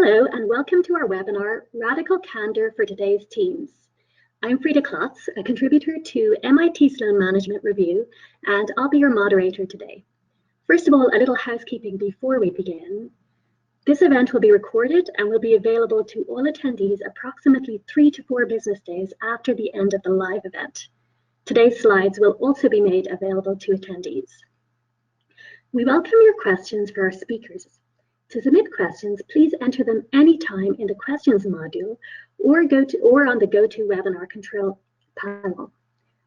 Hello and welcome to our webinar, Radical Candor for Today's Teens. I'm Frida Klotz, a contributor to MIT Sloan Management Review, and I'll be your moderator today. First of all, a little housekeeping before we begin. This event will be recorded and will be available to all attendees approximately 3 to 4 business days after the end of the live event. Today's slides will also be made available to attendees. We welcome your questions for our speakers. To submit questions, please enter them anytime in the questions module or on the GoToWebinar control panel,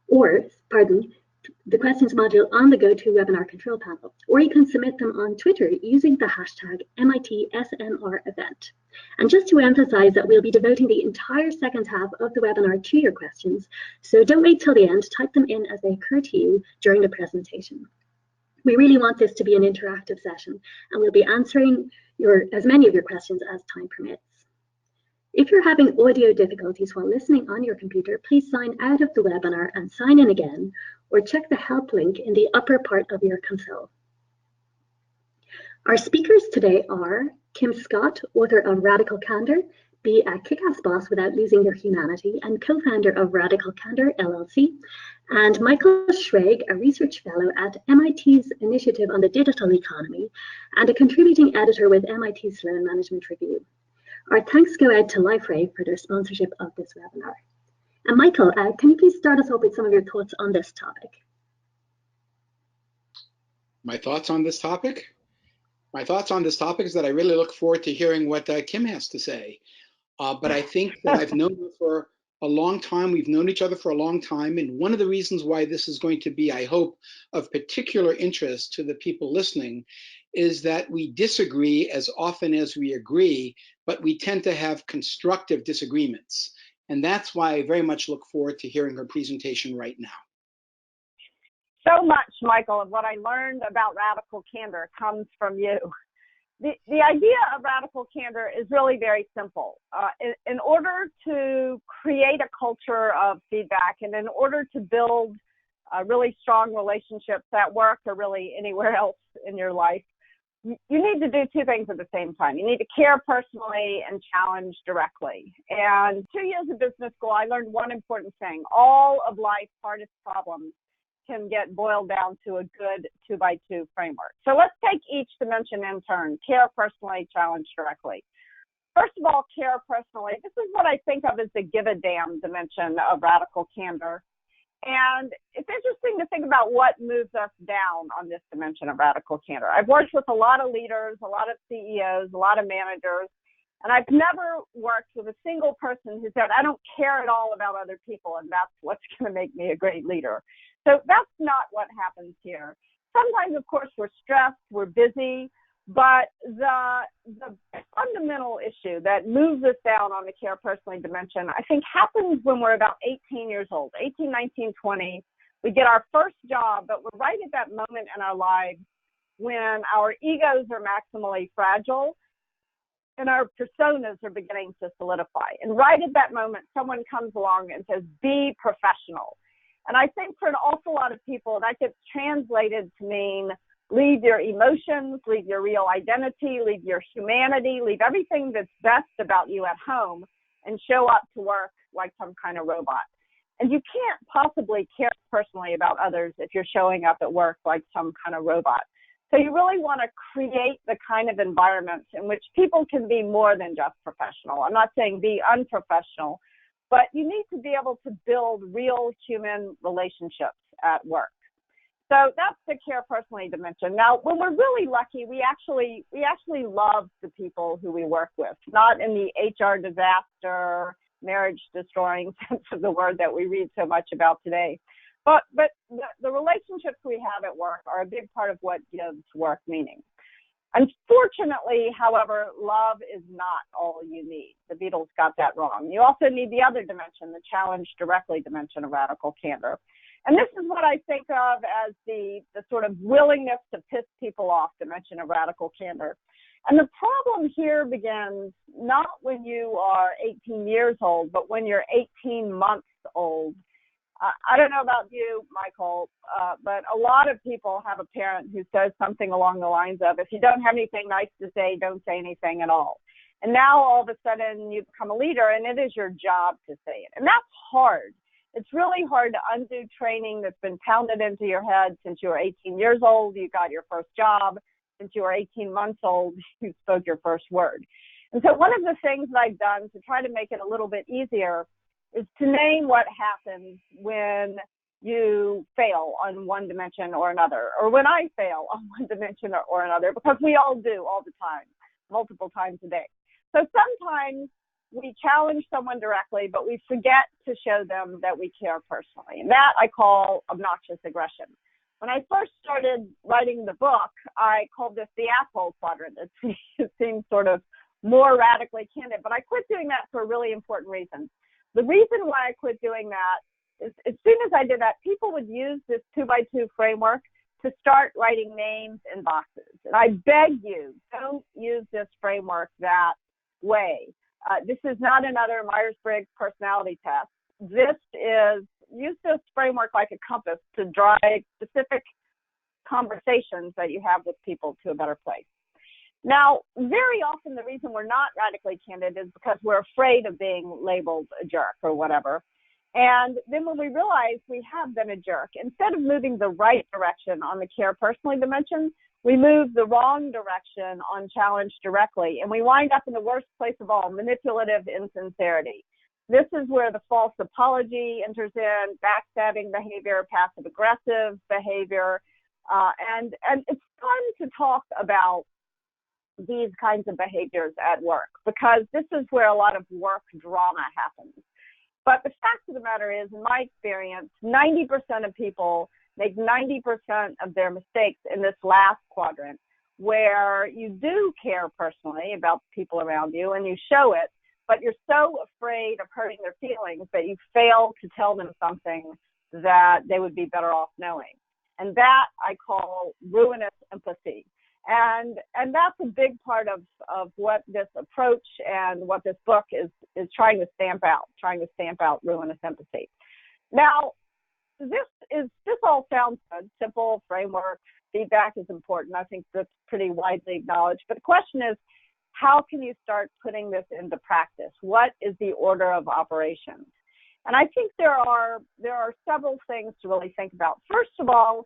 the questions module on the GoToWebinar control panel, or you can submit them on Twitter using the hashtag MIT SMR event. And just to emphasize that we'll be devoting the entire second half of the webinar to your questions, so don't wait till the end, type them in as they occur to you during the presentation. We really want this to be an interactive session, and we'll be answering as many of your questions as time permits. If you're having audio difficulties while listening on your computer, please sign out of the webinar and sign in again, or check the help link in the upper part of your console. Our speakers today are Kim Scott, author of Radical Candor, Be a Kick-Ass Boss Without Losing Your Humanity, and co-founder of Radical Candor, LLC, and Michael Schrage, a research fellow at MIT's Initiative on the Digital Economy, and a contributing editor with MIT Sloan Management Review. Our thanks go out to Liferay for their sponsorship of this webinar. And Michael, can you please start us off with some of your thoughts on this topic? My thoughts on this topic? My thoughts on this topic is that I really look forward to hearing what Kim has to say. But I think that I've known her for a long time. We've known each other for a long time. And one of the reasons why this is going to be, I hope, of particular interest to the people listening is that we disagree as often as we agree, but we tend to have constructive disagreements. And that's why I very much look forward to hearing her presentation right now. So much, Michael, of what I learned about Radical Candor comes from you. The idea of Radical Candor is really very simple. In order to create a culture of feedback and in order to build really strong relationships at work or really anywhere else in your life, you need to do two things at the same time. You need to care personally and challenge directly. And 2 years of business school, I learned one important thing. All of life's hardest problems can get boiled down to a good 2x2 framework. So let's take each dimension in turn: care personally, challenge directly. First of all, care personally. This is what I think of as the give a damn dimension of Radical Candor. And it's interesting to think about what moves us down on this dimension of Radical Candor. I've worked with a lot of leaders, a lot of CEOs, a lot of managers, and I've never worked with a single person who said, I don't care at all about other people, and that's what's going to make me a great leader. So that's not what happens here. Sometimes, of course, we're stressed, we're busy, but the fundamental issue that moves us down on the care personally dimension, I think, happens when we're about 18 years old, 18, 19, 20. We get our first job, but we're right at that moment in our lives when our egos are maximally fragile and our personas are beginning to solidify. And right at that moment, someone comes along and says, be professional. And I think for an awful lot of people, that gets translated to mean leave your emotions, leave your real identity, leave your humanity, leave everything that's best about you at home and show up to work like some kind of robot. And you can't possibly care personally about others if you're showing up at work like some kind of robot. So you really want to create the kind of environments in which people can be more than just professional. I'm not saying be unprofessional, but you need to be able to build real human relationships at work. So that's the care personally dimension. Now, when we're really lucky, we actually love the people who we work with, not in the HR disaster, marriage destroying sense of the word that we read so much about today. But the relationships we have at work are a big part of what gives work meaning. Unfortunately, however, love is not all you need. The Beatles got that wrong. You also need the other dimension, the challenge directly dimension of Radical Candor. And this is what I think of as the sort of willingness to piss people off dimension of Radical Candor. And the problem here begins not when you are 18 years old, but when you're 18 months old. I don't know about you, Michael, but a lot of people have a parent who says something along the lines of, if you don't have anything nice to say, don't say anything at all. And now all of a sudden you become a leader and it is your job to say it. And that's hard. It's really hard to undo training that's been pounded into your head since you were 18 years old. You got your first job. Since you were 18 months old, you spoke your first word. And so one of the things that I've done to try to make it a little bit easier is to name what happens when you fail on one dimension or another, or when I fail on one dimension or another, because we all do all the time, multiple times a day. So sometimes we challenge someone directly, but we forget to show them that we care personally. And that I call obnoxious aggression. When I first started writing the book, I called this the asshole quadrant. It seems sort of more radically candid, but I quit doing that for a really important reason. The reason why I quit doing that is as soon as I did that, people would use this 2x2 framework to start writing names in boxes. And I beg you, don't use this framework that way. This is not another Myers-Briggs personality test. Use this framework like a compass to drive specific conversations that you have with people to a better place. Now, very often the reason we're not radically candid is because we're afraid of being labeled a jerk or whatever. And then when we realize we have been a jerk, instead of moving the right direction on the care personally dimension, we move the wrong direction on challenge directly, and we wind up in the worst place of all, manipulative insincerity. This is where the false apology enters in, backstabbing behavior, passive-aggressive behavior, and it's fun to talk about these kinds of behaviors at work, because this is where a lot of work drama happens. But the fact of the matter is, in my experience, 90% of people make 90% of their mistakes in this last quadrant, where you do care personally about the people around you and you show it, but you're so afraid of hurting their feelings that you fail to tell them something that they would be better off knowing. And that I call ruinous empathy. And that's a big part of what this approach and what this book is trying to stamp out ruinous empathy. Now, this all sounds good, simple framework. Feedback is important. I think that's pretty widely acknowledged. But the question is, how can you start putting this into practice? What is the order of operations? And I think there are several things to really think about. First of all,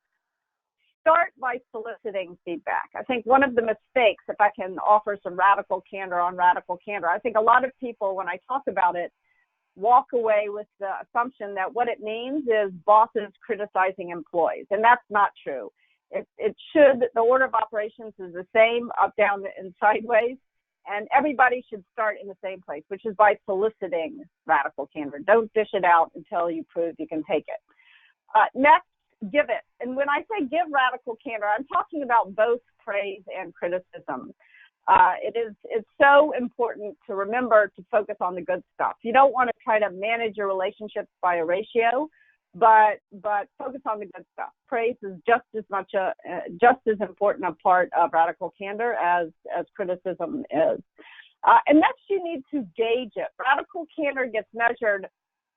start by soliciting feedback. I think one of the mistakes, if I can offer some radical candor on radical candor, I think a lot of people, when I talk about it, walk away with the assumption that what it means is bosses criticizing employees, and that's not true. The order of operations is the same, up, down, and sideways, and everybody should start in the same place, which is by soliciting radical candor. Don't dish it out until you prove you can take it. Next, give it. And when I say give radical candor, I'm talking about both praise and criticism. It's so important to remember to focus on the good stuff. You don't want to try to manage your relationships by a ratio, but focus on the good stuff. Praise is just as important a part of radical candor as criticism is. And next, you need to gauge it. Radical candor gets measured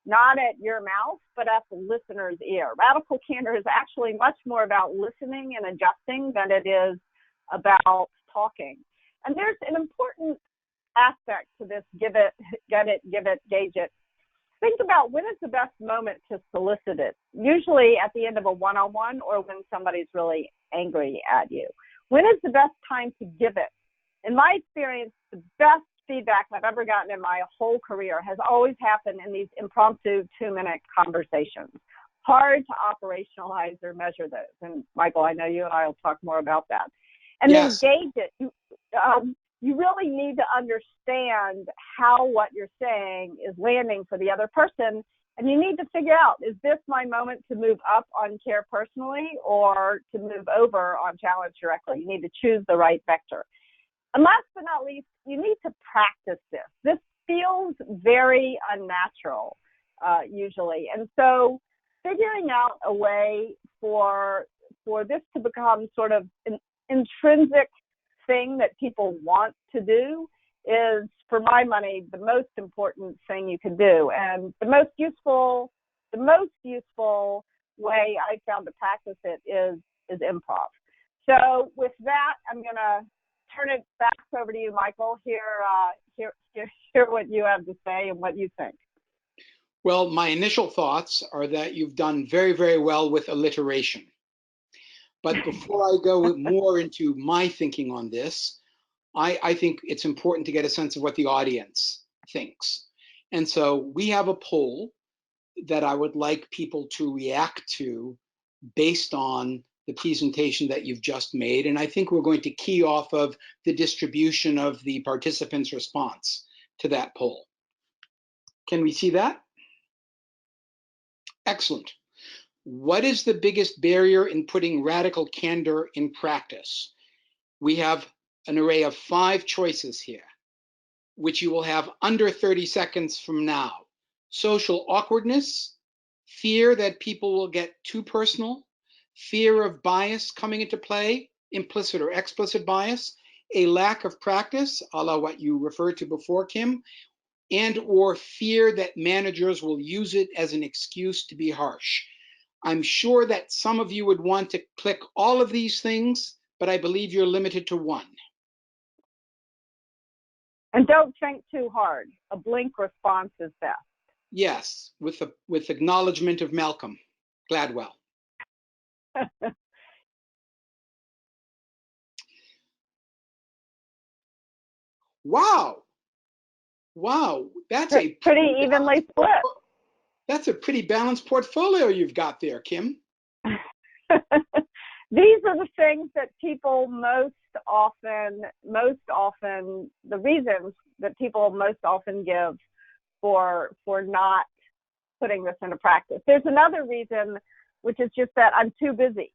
not at your mouth, but at the listener's ear. Radical candor is actually much more about listening and adjusting than it is about talking. And there's an important aspect to this give it, get it, give it, gauge it. Think about when is the best moment to solicit it. Usually at the end of a one-on-one or when somebody's really angry at you. When is the best time to give it? In my experience, the best feedback I've ever gotten in my whole career has always happened in these impromptu 2-minute conversations. Hard to operationalize or measure those. And Michael, I know you and I will talk more about that. And yes. Then gauge it. You really need to understand how what you're saying is landing for the other person. And you need to figure out, is this my moment to move up on care personally or to move over on challenge directly? You need to choose the right vector. And last but not least, you need to practice this. This feels very unnatural, usually. And so figuring out a way for this to become sort of an intrinsic thing that people want to do is, for my money, the most important thing you can do. And the most useful way I found to practice it is improv. So with that, I'm going to turn it back over to you, Michael. Hear what you have to say and what you think. Well, my initial thoughts are that you've done very, very well with alliteration. But before I go more into my thinking on this, I think it's important to get a sense of what the audience thinks. And so we have a poll that I would like people to react to based on the presentation that you've just made. And I think we're going to key off of the distribution of the participants' response to that poll. Can we see that? Excellent. What is the biggest barrier in putting radical candor in practice? We have an array of 5 choices here, which you will have under 30 seconds from now. Social awkwardness, fear that people will get too personal, fear of bias coming into play, implicit or explicit bias, a lack of practice, a la what you referred to before, Kim, and or fear that managers will use it as an excuse to be harsh. I'm sure that some of you would want to click all of these things, but I believe you're limited to 1. And don't think too hard. A blink response is best. Yes, with acknowledgement of Malcolm Gladwell. Wow. Wow, that's a pretty evenly split. That's a pretty balanced portfolio you've got there, Kim. These are the things that people most often, the reasons that people most often give for not putting this into practice. There's another reason, which is just that I'm too busy,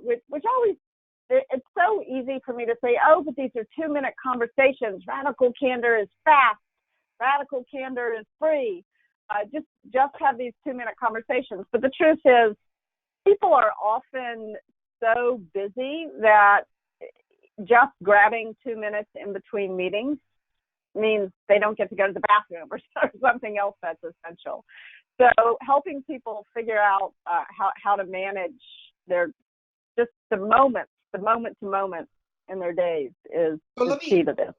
which always, it's so easy for me to say, oh, but these are 2-minute conversations. Radical candor is fast. Radical candor is free. Just have these 2-minute conversations. But the truth is, people are often so busy that just grabbing 2 minutes in between meetings means they don't get to go to the bathroom or something else that's essential. So helping people figure out how to manage just the moment to moment in their days is key to this.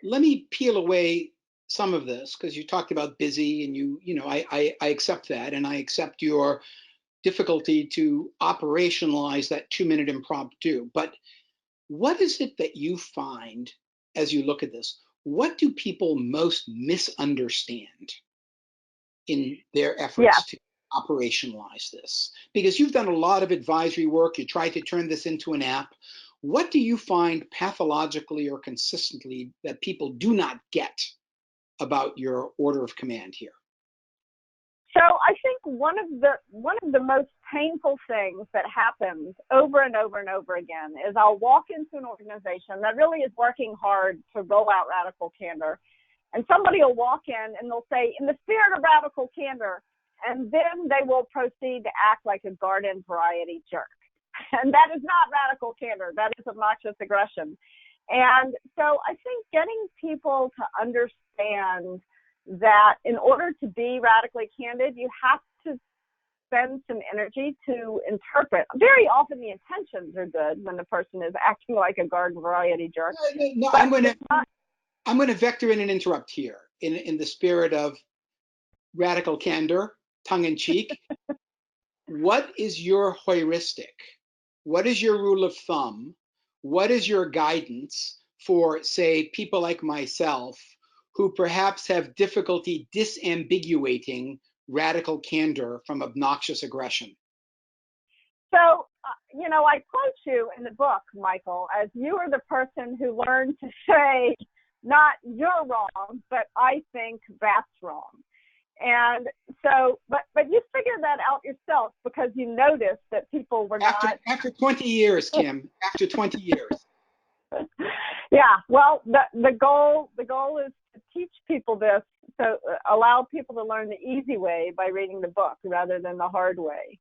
Let me peel away some of this, because you talked about busy, and I accept that, and I accept your difficulty to operationalize that 2-minute impromptu. But what is it that you find as you look at this? What do people most misunderstand in their efforts to operationalize this? Because you've done a lot of advisory work, you tried to turn this into an app. What do you find pathologically or consistently that people do not get about your order of command here? So I think one of the most painful things that happens over and over and over again is I'll walk into an organization that really is working hard to roll out radical candor, and somebody will walk in and they'll say, in the spirit of radical candor, and then they will proceed to act like a garden variety jerk. And that is not radical candor. That is obnoxious aggression. And so I think getting people to understand that in order to be radically candid, you have to spend some energy to interpret. Very often the intentions are good when the person is acting like a garden variety jerk. No, I'm going to vector in and interrupt here in the spirit of radical candor, tongue in cheek. What is your heuristic? What is your rule of thumb? What is your guidance for, say, people like myself who perhaps have difficulty disambiguating radical candor from obnoxious aggression? So, I quote you in the book, Michael, as you are the person who learned to say, not you're wrong, but I think that's wrong. And so, but you figured that out yourself because you noticed that people were not. After 20 years, Kim, after 20 years. Yeah, well, the goal is to teach people this, to allow people to learn the easy way by reading the book rather than the hard way,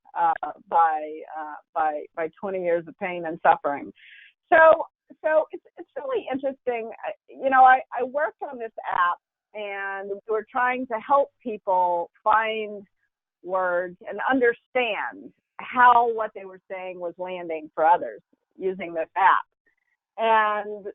by 20 years of pain and suffering. So it's really interesting. I worked on this app, and we're trying to help people find words and understand how what they were saying was landing for others using this app. And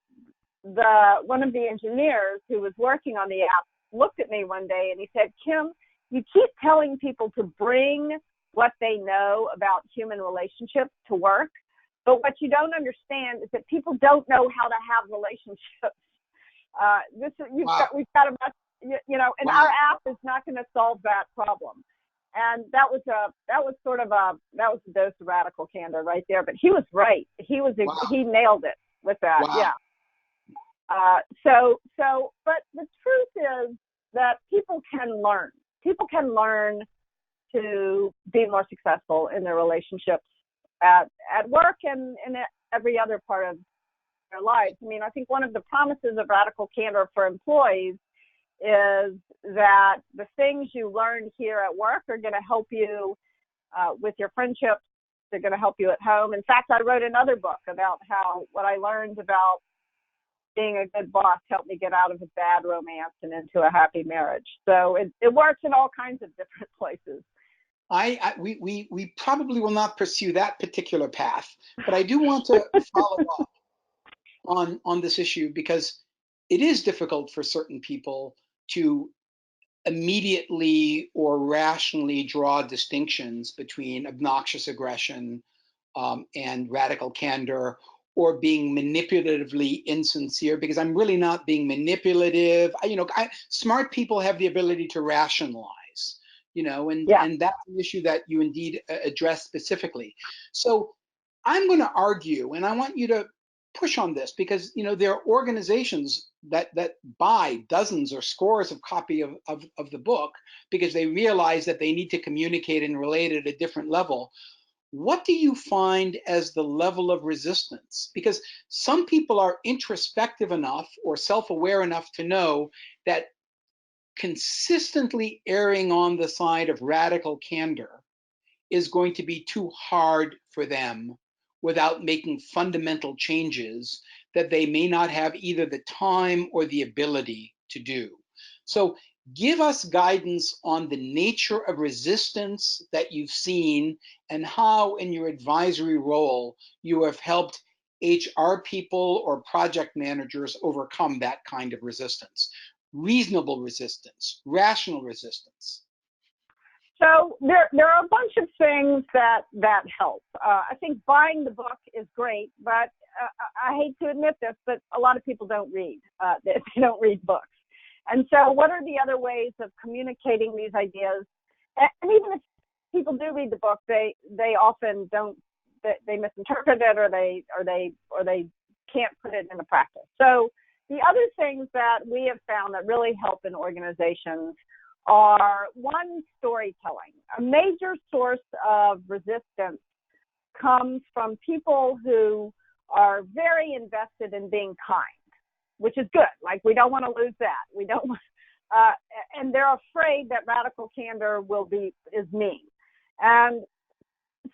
one of the engineers who was working on the app looked at me one day and he said, Kim, you keep telling people to bring what they know about human relationships to work, but what you don't understand is that people don't know how to have relationships. We've got a, and our app is not going to solve that problem. And that was a dose of radical candor right there. But he was right. He nailed it with that. Wow. Yeah. But the truth is that people can learn. People can learn to be more successful in their relationships at work and in every other part of their lives. I mean, I think one of the promises of radical candor for employees is that the things you learn here at work are going to help you with your friendships. They're going to help you at home. In fact, I wrote another book about how what I learned about being a good boss helped me get out of a bad romance and into a happy marriage. So it works in all kinds of different places. We probably will not pursue that particular path, but I do want to follow up on this issue because it is difficult for certain people to immediately or rationally draw distinctions between obnoxious aggression and radical candor, or being manipulatively insincere, because I'm really not being manipulative. Smart people have the ability to rationalize, and that's an issue that you indeed address specifically. So I'm going to argue, and I want you to push on this, because there are organizations that buy dozens or scores of copy of the book because they realize that they need to communicate and relate at a different level. What do you find as the level of resistance? Because some people are introspective enough or self-aware enough to know that consistently erring on the side of radical candor is going to be too hard for them without making fundamental changes that they may not have either the time or the ability to do. So give us guidance on the nature of resistance that you've seen and how in your advisory role you have helped HR people or project managers overcome that kind of resistance. Reasonable resistance, rational resistance. So there are a bunch of things that help. I think buying the book is great, but I hate to admit this, but a lot of people don't read. They don't read books. And so what are the other ways of communicating these ideas? And even if people do read the book, they often don't, they misinterpret it, or they can't put it into practice. So the other things that we have found that really help in organizations are, one, storytelling. A major source of resistance comes from people who are very invested in being kind, which is good. Like, we don't want to lose that. We don't, and they're afraid that radical candor is mean. And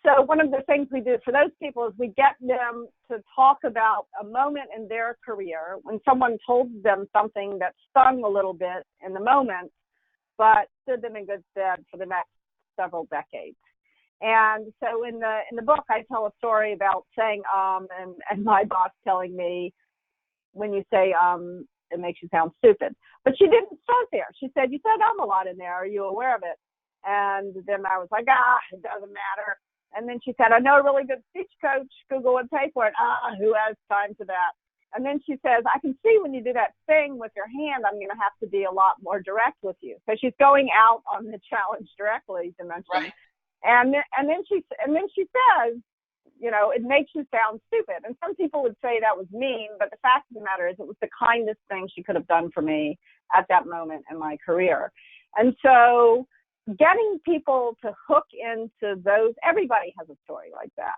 so one of the things we do for those people is we get them to talk about a moment in their career when someone told them something that stung a little bit in the moment, but stood them in good stead for the next several decades. And so in the book, I tell a story about saying and my boss telling me, when you say it makes you sound stupid. But she didn't start there. She said, you said a lot in there. Are you aware of it? And then I was like, it doesn't matter. And then she said, I know a really good speech coach. Google and pay for it. Who has time for that? And then she says, I can see when you do that thing with your hand, I'm going to have to be a lot more direct with you. So she's going out on the challenge directly dimension. Right. And then she says, it makes you sound stupid. And some people would say that was mean, but the fact of the matter is it was the kindest thing she could have done for me at that moment in my career. And so getting people to hook into those, everybody has a story like that,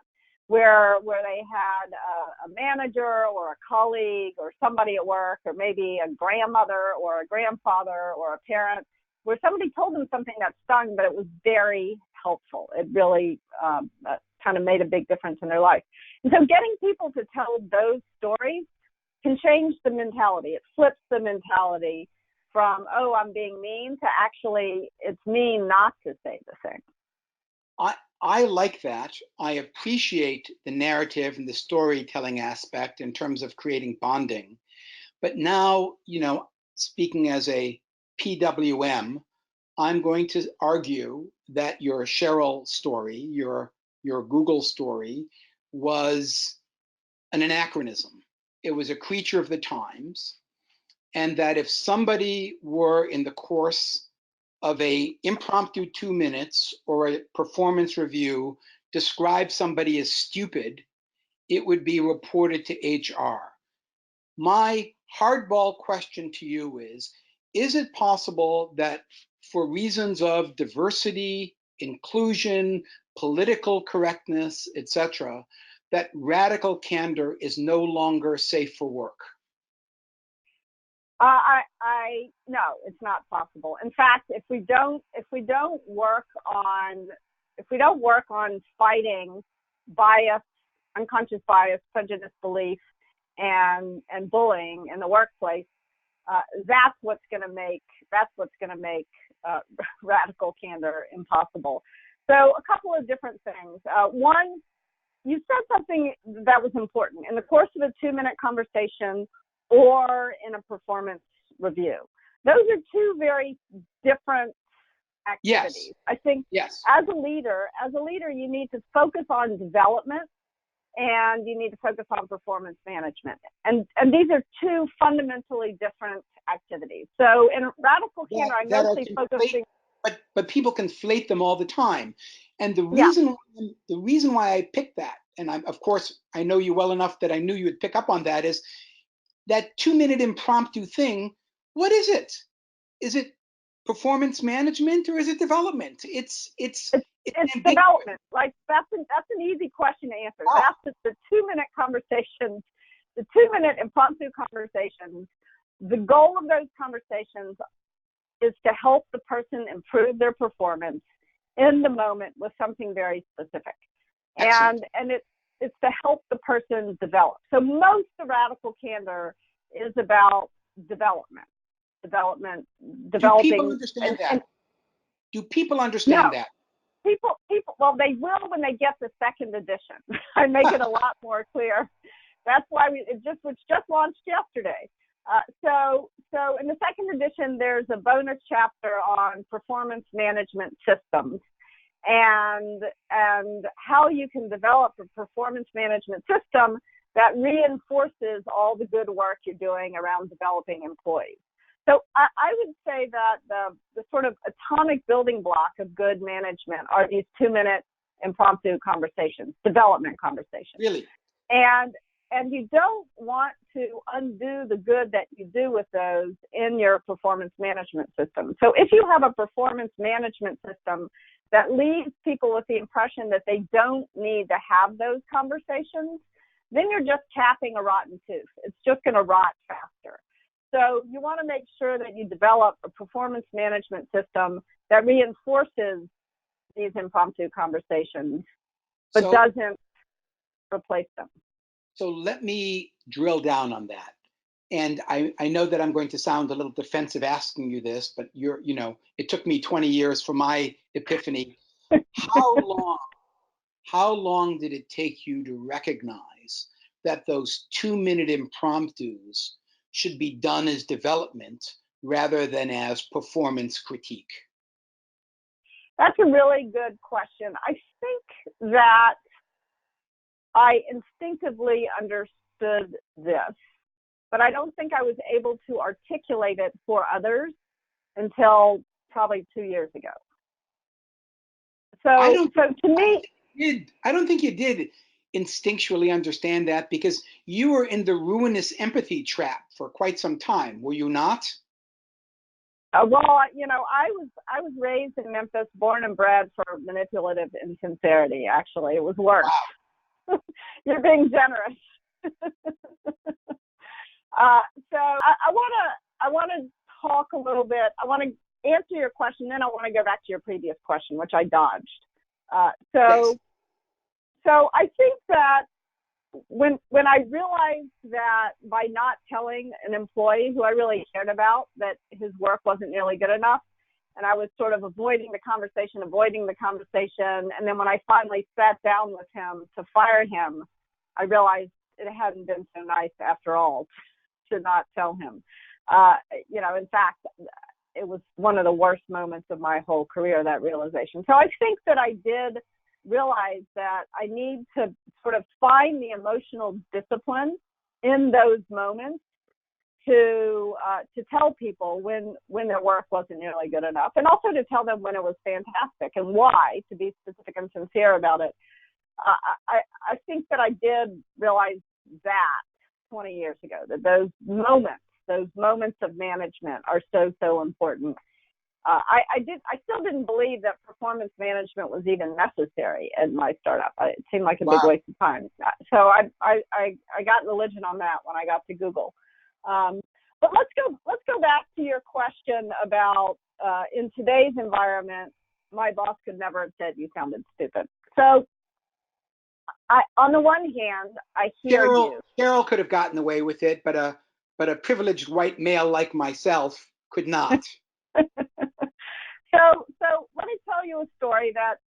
where they had a manager or a colleague or somebody at work, or maybe a grandmother or a grandfather or a parent, where somebody told them something that stung, but it was very helpful. It really kind of made a big difference in their life. And so getting people to tell those stories can change the mentality. It flips the mentality from, I'm being mean, to actually it's mean not to say the thing. I like that. I appreciate the narrative and the storytelling aspect in terms of creating bonding. But now, speaking as a PWM, I'm going to argue that your Cheryl story, your Google story, was an anachronism. It was a creature of the times, and that if somebody were in the course of a impromptu 2 minutes or a performance review describe somebody as stupid, it would be reported to HR. My hardball question to you is it possible that for reasons of diversity, inclusion, political correctness, etc., that radical candor is no longer safe for work? No, it's not possible. In fact, if we don't work on fighting bias, unconscious bias, prejudice, belief, and bullying in the workplace, that's what's going to make radical candor impossible. So a couple of different things. One, you said something that was important. In the course of a 2-minute conversation or in a performance review, those are two very different activities. Yes. I think yes. As a leader, you need to focus on development and you need to focus on performance management. And these are two fundamentally different activities. So in radical candor, I'm mostly focusing. But people conflate them all the time. And the reason why I picked that, and of course I know you well enough that I knew you would pick up on that, is that 2-minute impromptu thing. What is it? Is it performance management or is it development? It's development. Like that's an easy question to answer. Oh. That's the 2-minute conversations, the 2-minute impromptu conversations. The goal of those conversations is to help the person improve their performance in the moment with something very specific. Excellent. And it's to help the person develop. So most of radical candor is about development. Do people understand that? Do people understand that? People, well, they will when they get the second edition. I make it a lot more clear. That's why it was just launched yesterday. So in the second edition, there's a bonus chapter on performance management systems and how you can develop a performance management system that reinforces all the good work you're doing around developing employees. So I would say that the sort of atomic building block of good management are these 2-minute impromptu conversations, development conversations. Really? And you don't want to undo the good that you do with those in your performance management system. So if you have a performance management system that leaves people with the impression that they don't need to have those conversations, then you're just tapping a rotten tooth. It's just going to rot faster. So you want to make sure that you develop a performance management system that reinforces these impromptu conversations, but doesn't replace them. So let me drill down on that. And I know that I'm going to sound a little defensive asking you this, but it took me 20 years for my epiphany. How long did it take you to recognize that those 2-minute impromptus should be done as development rather than as performance critique? That's a really good question. I think that I instinctively understood this, but I don't think I was able to articulate it for others until probably 2 years ago. So to me, I don't think you did instinctually understand that, because you were in the ruinous empathy trap for quite some time, were you not? Well, I was raised in Memphis, born and bred for manipulative insincerity. Actually, it was worse. Wow. You're being generous. So I want to talk a little bit. I want to answer your question, then I want to go back to your previous question, which I dodged. Yes. So I think that when I realized that by not telling an employee who I really cared about that his work wasn't nearly good enough, and I was sort of avoiding the conversation, and then when I finally sat down with him to fire him, I realized it hadn't been so nice after all to not tell him. In fact, it was one of the worst moments of my whole career, that realization. So I think that I did realize that I need to sort of find the emotional discipline in those moments to tell people when their work wasn't nearly good enough, and also to tell them when it was fantastic and why, to be specific and sincere about it. I think that I did realize that 20 years ago, that those moments of management are so important. I still didn't believe that performance management was even necessary in my startup. It seemed like a big waste of time. So I got religion on that when I got to Google. But let's go back to your question about in today's environment, my boss could never have said you sounded stupid. So on the one hand, I hear you. Cheryl could have gotten away with it, but a privileged white male like myself could not. So let me tell you a story that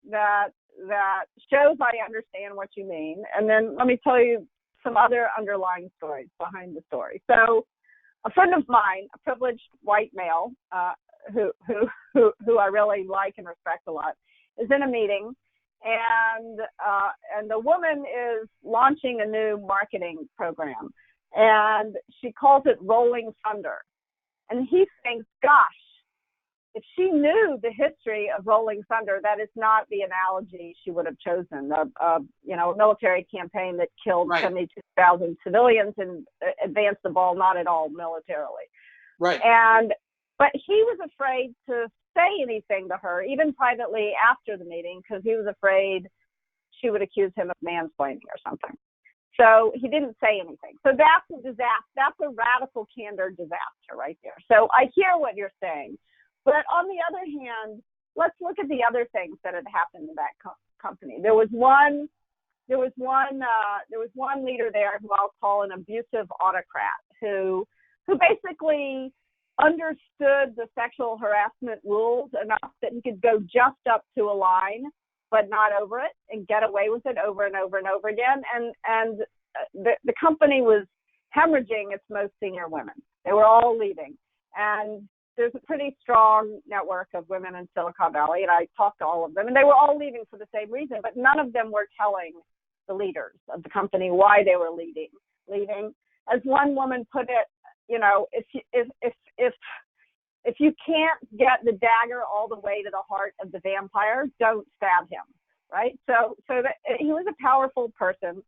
shows I understand what you mean, and then let me tell you some other underlying stories behind the story. So a friend of mine, a privileged white male, who I really like and respect a lot, is in a meeting, and the woman is launching a new marketing program, and she calls it Rolling Thunder. And he thinks, gosh, if she knew the history of Rolling Thunder, that is not the analogy she would have chosen. A military campaign that killed 72,000 civilians and advanced the ball not at all militarily. Right. But he was afraid to say anything to her, even privately after the meeting, because he was afraid she would accuse him of mansplaining or something. So he didn't say anything. So that's a disaster. That's a radical candor disaster right there. So I hear what you're saying. But on the other hand, let's look at the other things that had happened in that company. There was one leader there who I'll call an abusive autocrat who basically understood the sexual harassment rules enough that he could go just up to a line, but not over it, and get away with it over and over and over again. And the company was hemorrhaging its most senior women. They were all leaving. And there's a pretty strong network of women in Silicon Valley, and I talked to all of them, and they were all leaving for the same reason, but none of them were telling the leaders of the company why they were leaving. As one woman put it, if you can't get the dagger all the way to the heart of the vampire, don't stab him, right? So that he was a powerful person.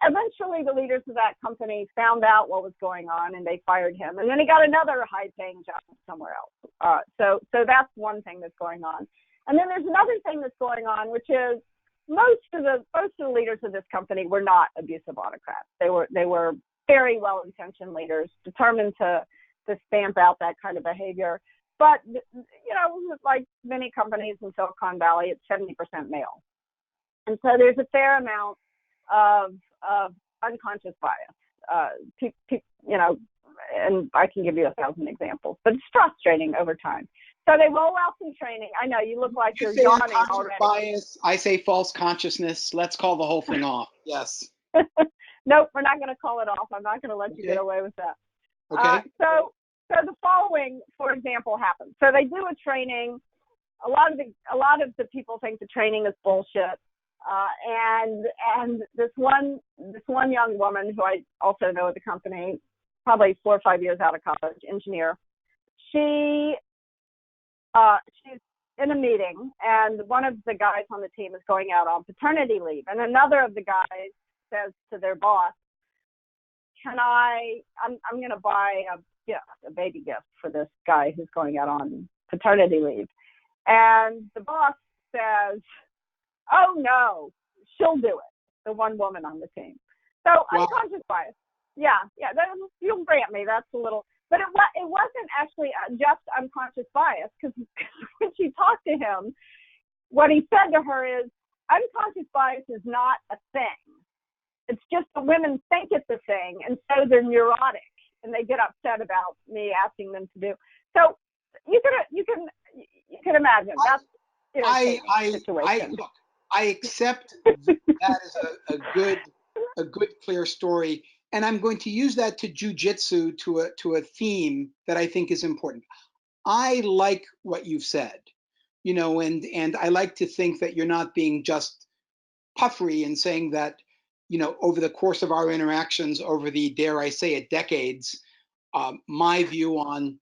Eventually, the leaders of that company found out what was going on, and they fired him. And then he got another high-paying job somewhere else. So that's one thing that's going on. And then there's another thing that's going on, which is most of the leaders of this company were not abusive autocrats. They were very well-intentioned leaders, determined to stamp out that kind of behavior. But like many companies in Silicon Valley, it's 70% male, and so there's a fair amount of unconscious bias, and I can give you 1,000 examples, but it's frustrating over time. So they roll out some training. I know you look like you're yawning already. Bias, I say false consciousness. Let's call the whole thing off. Yes. Nope, we're not going to call it off. I'm not going to let you get away with that. Okay. So the following, for example, happens. So they do a training. A lot of the people think the training is bullshit. And this one young woman who I also know at the company, probably 4 or 5 years out of college, engineer, she's in a meeting, and one of the guys on the team is going out on paternity leave, and another of the guys says to their boss, I'm going to buy a baby gift for this guy who's going out on paternity leave. And the boss says, oh no, she'll do it. The one woman on the team. So unconscious bias. Yeah, you'll grant me that's a little, but it wasn't actually just unconscious bias, because when she talked to him, what he said to her is, unconscious bias is not a thing. It's just the women think it's a thing, and so they're neurotic, and they get upset about me asking them to do. So you can imagine that's situation. I accept that as a good clear story. And I'm going to use that to jujitsu to a theme that I think is important. I like what you've said, and I like to think that you're not being just puffery and saying that, over the course of our interactions over the, dare I say it, decades, my view on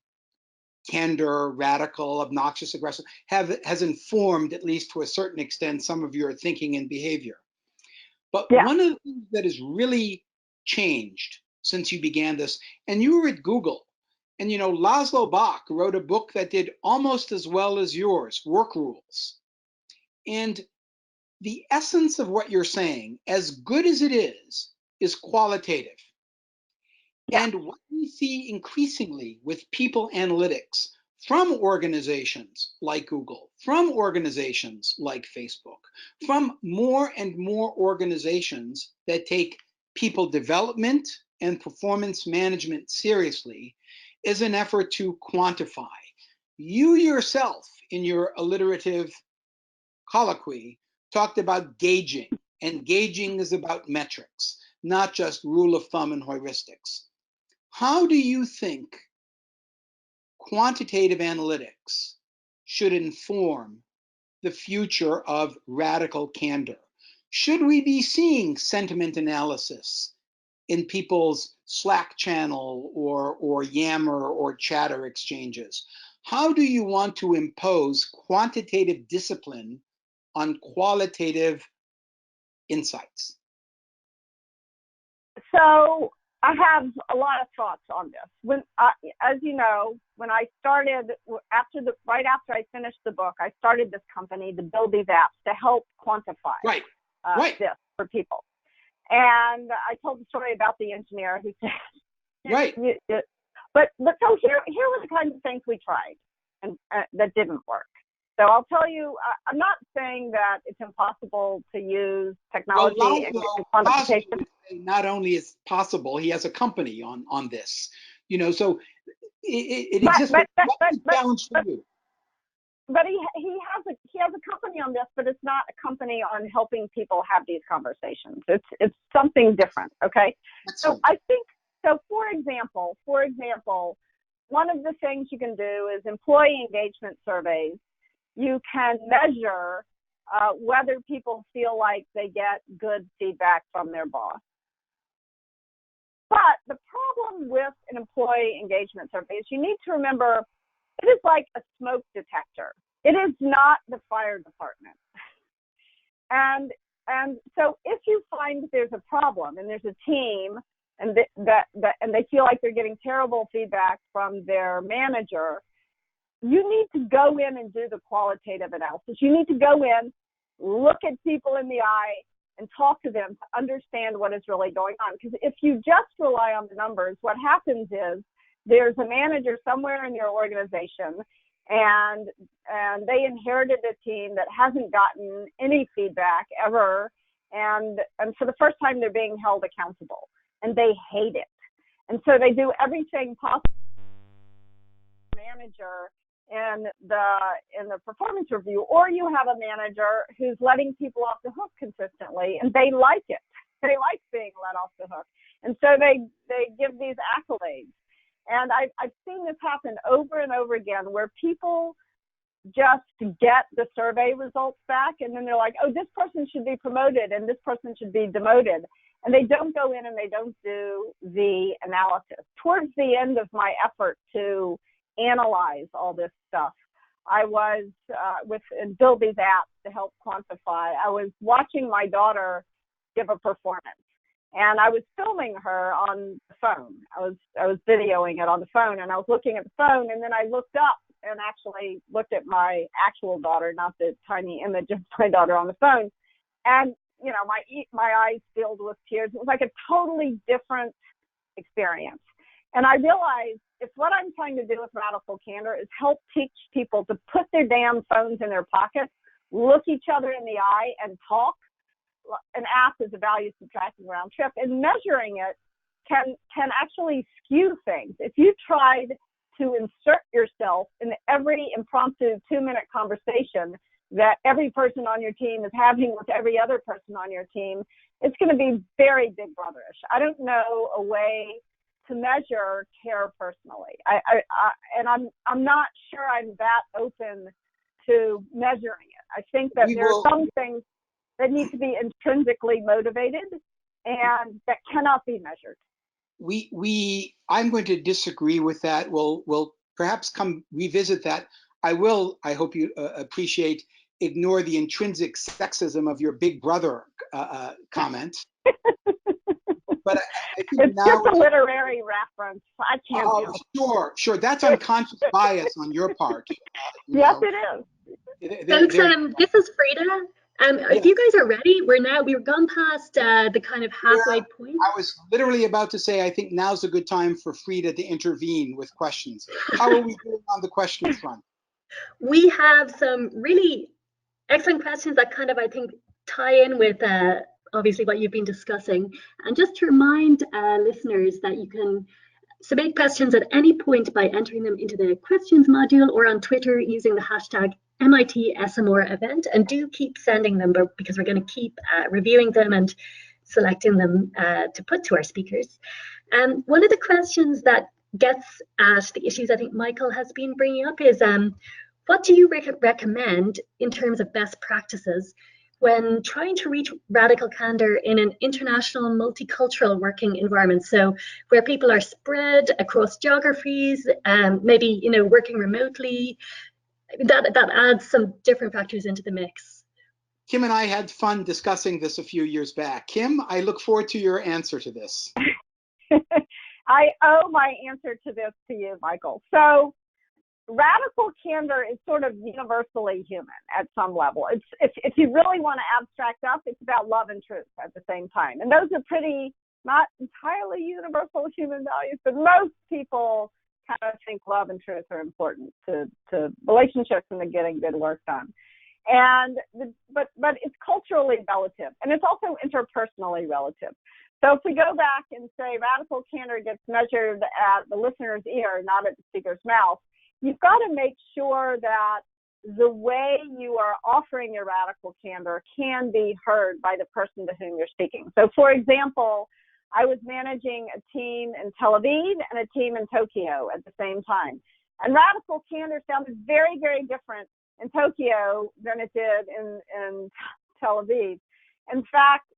candor, radical, obnoxious, aggressive, has informed, at least to a certain extent, some of your thinking and behavior. But Yeah. one of the things that has really changed since you began this, and you were at Google, and Laszlo Bock wrote a book that did almost as well as yours, Work Rules. And the essence of what you're saying, as good as it is qualitative. Yeah. And what we see increasingly with people analytics from organizations like Google, from organizations like Facebook, from more and more organizations that take people development and performance management seriously, is an effort to quantify. You yourself, in your alliterative colloquy, talked about gauging, and gauging is about metrics, not just rule of thumb and heuristics. How do you think quantitative analytics should inform the future of radical candor? Should we be seeing sentiment analysis in people's Slack channel or Yammer or Chatter exchanges? How do you want to impose quantitative discipline on qualitative insights? So I have a lot of thoughts on this. When, as you know, when I started right after I finished the book, I started this company to build these apps to help quantify Right. this for people. And I told the story about the engineer who said, right. But so here were the kinds of things we tried and that didn't work. So I'll tell you, I'm not saying that it's impossible to use technology and quantification. Not only is possible, he has a company on this, so it exists. What's the challenge for you? But he has a company on this, but it's not a company on helping people have these conversations. It's something different. Okay. So I think so. For example, one of the things you can do is employee engagement surveys. You can measure whether people feel like they get good feedback from their boss. But the problem with an employee engagement survey is you need to remember it is like a smoke detector. It is not the fire department. And so if you find that there's a problem and there's a team and they feel like they're getting terrible feedback from their manager, you need to go in and do the qualitative analysis. You need to go in, look at people in the eye, and talk to them to understand what is really going on. Because if you just rely on the numbers, what happens is there's a manager somewhere in your organization, and they inherited a team that hasn't gotten any feedback ever, and for the first time they're being held accountable, and they hate it. And so they do everything possible. Manager in the performance review, or you have a manager who's letting people off the hook consistently, and they like it. They like being let off the hook, and so they give these accolades. And I've seen this happen over and over again, where people just get the survey results back, and then they're like, oh, this person should be promoted and this person should be demoted, and they don't go in and they don't do the analysis. Towards the end of my effort to analyze all this stuff, I was build these apps to help quantify. I was watching my daughter give a performance, and I was filming her on the phone. I was videoing it on the phone, and I was looking at the phone, and then I looked up and actually looked at my actual daughter, not the tiny image of my daughter on the phone, and my eyes filled with tears. It was like a totally different experience. And I realized if what I'm trying to do with Radical Candor is help teach people to put their damn phones in their pockets, look each other in the eye, and talk, an app is a value subtracting round trip, and measuring it can actually skew things. If you tried to insert yourself in every impromptu 2-minute conversation that every person on your team is having with every other person on your team, it's going to be very big brotherish. I don't know a way to measure care personally. And I'm not sure I'm that open to measuring it. I think that there are some things that need to be intrinsically motivated and that cannot be measured. I'm going to disagree with that. We'll perhaps come revisit that. I hope you appreciate, ignore the intrinsic sexism of your big brother comment. But I think it's just a literary reference. I can't. Oh, sure. That's unconscious bias on your part. Yes, it is. This is Frida. If you guys are ready, we've gone past the kind of halfway point. I was literally about to say, I think now's a good time for Frida to intervene with questions. How are we doing on the question front? We have some really excellent questions that kind of, I think, tie in with obviously what you've been discussing. And just to remind listeners that you can submit questions at any point by entering them into the questions module or on Twitter using the hashtag MIT SMR event, and do keep sending them because we're going to keep reviewing them and selecting them to put to our speakers. One of the questions that gets at the issues I think Michael has been bringing up is what do you recommend in terms of best practices when trying to reach radical candor in an international multicultural working environment? So where people are spread across geographies, maybe working remotely, that adds some different factors into the mix. Kim and I had fun discussing this a few years back. Kim, I look forward to your answer to this. I owe my answer to this to you, Michael. So radical candor is sort of universally human at some level. If you really want to abstract up, it's about love and truth at the same time. And those are pretty, not entirely universal human values, but most people kind of think love and truth are important to relationships and to getting good work done. But it's culturally relative, and it's also interpersonally relative. So if we go back and say radical candor gets measured at the listener's ear, not at the speaker's mouth, you've got to make sure that the way you are offering your radical candor can be heard by the person to whom you're speaking. So for example, I was managing a team in Tel Aviv and a team in Tokyo at the same time. And radical candor sounded very, very different in Tokyo than it did in Tel Aviv. In fact,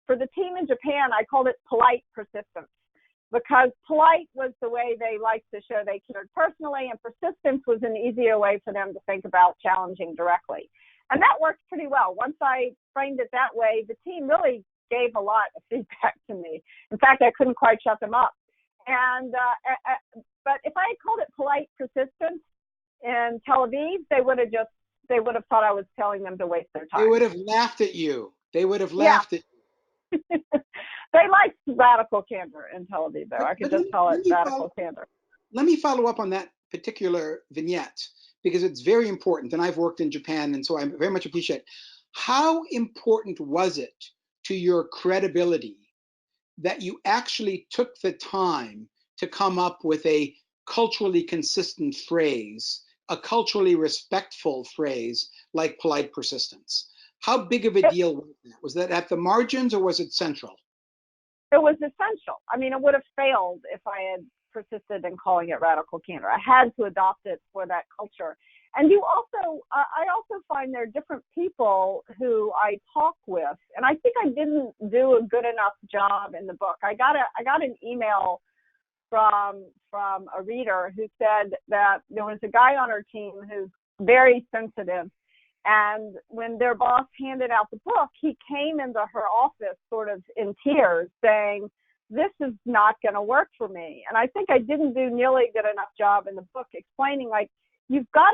for the team in Japan, I called it polite persistence, because polite was the way they liked to show they cared personally, and persistence was an easier way for them to think about challenging directly. And that worked pretty well. Once I framed it that way, the team really gave a lot of feedback to me. In fact, I couldn't quite shut them up. But if I had called it polite persistence in Tel Aviv, they would have thought I was telling them to waste their time. They would have laughed at you. They would have laughed at you. They liked radical candor in Tel Aviv, though. I could just call it radical candor. Let me follow up on that particular vignette, because it's very important, and I've worked in Japan, and so I very much appreciate it. How important was it to your credibility that you actually took the time to come up with a culturally consistent phrase, a culturally respectful phrase like polite persistence? How big of a deal was that? Was that at the margins or was it central? It was essential. I mean, it would have failed if I had persisted in calling it radical candor. I had to adopt it for that culture. And I also find there are different people who I talk with, and I think I didn't do a good enough job in the book. I got an email from a reader who said that there was a guy on our team who's very sensitive, and when their boss handed out the book, he came into her office sort of in tears saying, "This is not going to work for me." And I think I didn't do nearly a good enough job in the book explaining, like, you've got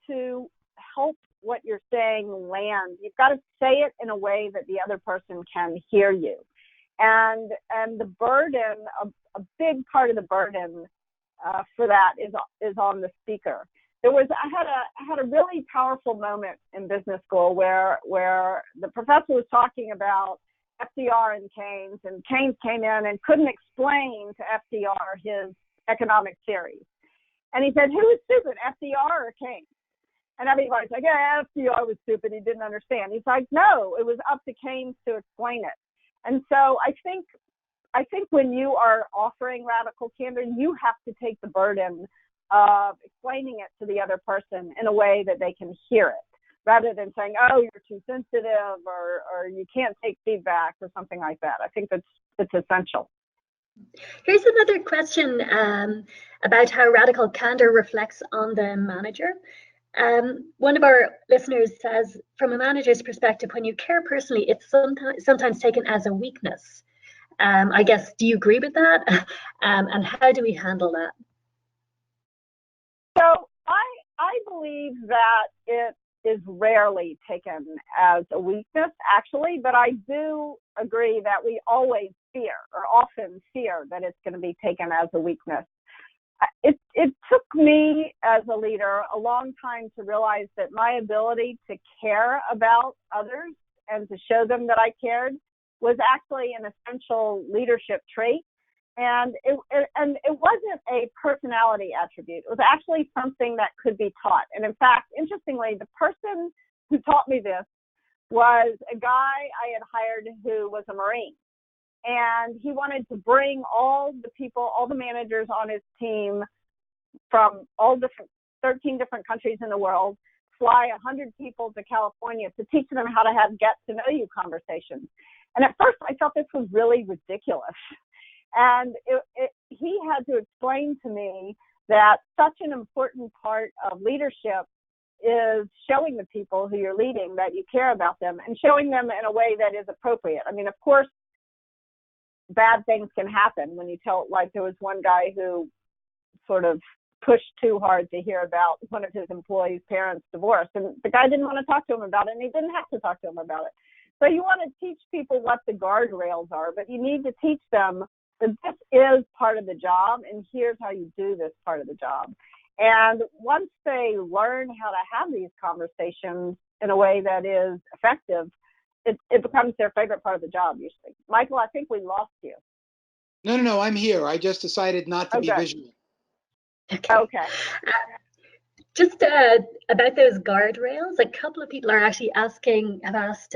to help what you're saying land. You've got to say it in a way that the other person can hear you. And the burden, a big part of the burden for that is on the speaker. I had a really powerful moment in business school where the professor was talking about FDR and Keynes came in and couldn't explain to FDR his economic theories. And he said, "Who is stupid, FDR or Keynes?" And everybody's like, yeah, FDR was stupid. He didn't understand. He's like, no, it was up to Keynes to explain it. And so I think when you are offering radical candor, you have to take the burden of explaining it to the other person in a way that they can hear it, rather than saying, oh, you're too sensitive, or you can't take feedback, or something like that. I think it's essential. Here's another question about how radical candor reflects on the manager. One of our listeners says, from a manager's perspective, when you care personally, it's sometimes taken as a weakness. I guess, do you agree with that? And how do we handle that? So I believe that it is rarely taken as a weakness, actually, but I do agree that we always fear, or often fear, that it's going to be taken as a weakness. It took me as a leader a long time to realize that my ability to care about others and to show them that I cared was actually an essential leadership trait. And it wasn't a personality attribute. It was actually something that could be taught. And in fact, interestingly, the person who taught me this was a guy I had hired who was a Marine. And he wanted to bring all the people, all the managers on his team from all 13 different countries in the world, fly 100 people to California to teach them how to have get-to-know-you conversations. And at first, I thought this was really ridiculous. And he had to explain to me that such an important part of leadership is showing the people who you're leading that you care about them, and showing them in a way that is appropriate. I mean, of course, bad things can happen when you tell, like there was one guy who sort of pushed too hard to hear about one of his employees' parents' divorce, and the guy didn't want to talk to him about it, and he didn't have to talk to him about it. So you want to teach people what the guardrails are, but you need to teach them that this is part of the job, and here's how you do this part of the job. And once they learn how to have these conversations in a way that is effective, it becomes their favorite part of the job, usually. Michael, I think we lost you. No, I'm here. I just decided not to be visual. Okay. Just about those guardrails, a couple of people are actually have asked,